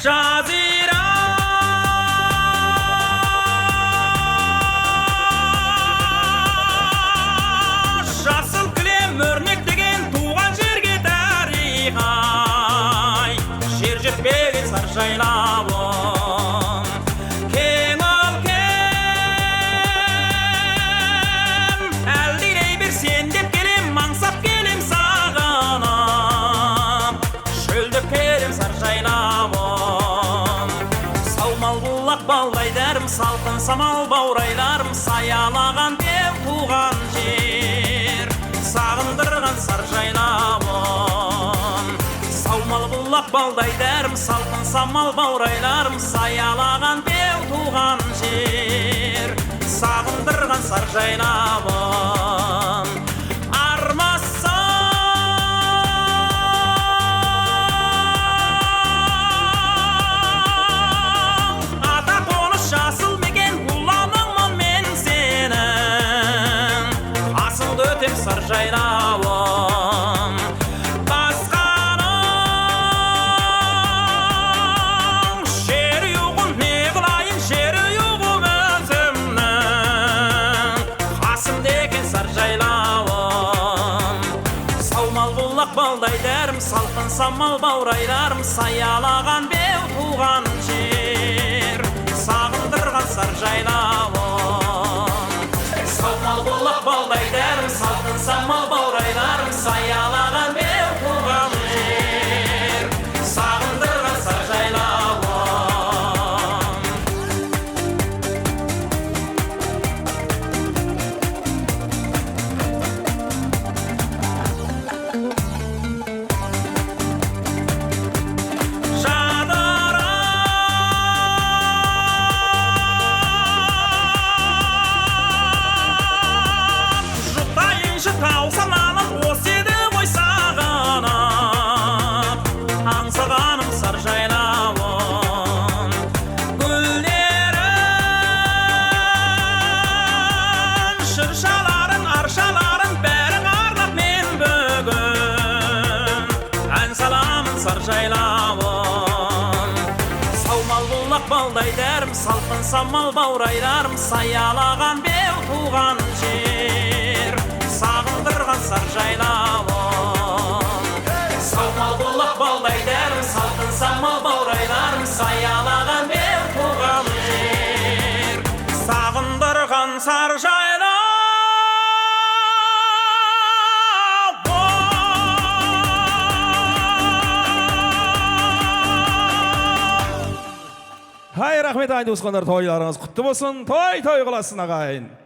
жазира жасыл кілем өрнектеген туған жерге тарихай жер жетпеген сар жайлауым кең өлкем әлдилей бір сен деп келем аңсап келем сағынып шөлдеп келем сар жайлауым саумал бұлақ балдайдарым салқын самал баурайларым саялаған беу туған жер сағындырған сар жайлауым саумал бұлақ балдайдарым салқын самал баурайларым саялаған беу туған жер сағындырған сар жайлауым армасың ата қоныс жасыл мекен ұланыңмын мен сенің асылды өтем сар жайлауым басқаның жері юғын не қылайын жері юғым өзімнің қасымда екен сар жайлауым саумал бұлақ балдайдарым салқын самал баурайларым саялаған беу туған жер сағындырған сар жайлауым саумал бұлақ балдайдарым салқын самал баурайларым саялаған беу туған жер сағындырған сар жайлауым тау саналып осы еді ғой сағынып аңсағаным сар жайлауым гүлдерін шыршаларын аршаларын бәрін арнап мен бүгін ән саламын сар жайлауым саумал бұлақ балдайдарым салқын самал баурайларым саялаған беу туған жер сағындырған сар жайлауым саумал бұлақ балдайдарым салқын самал баурайларым саялаған беу туған жер сағындырған сар жайлауым Хай рахмет айдос қондар тойларыңыз құтты болсын той қыласын ағайын.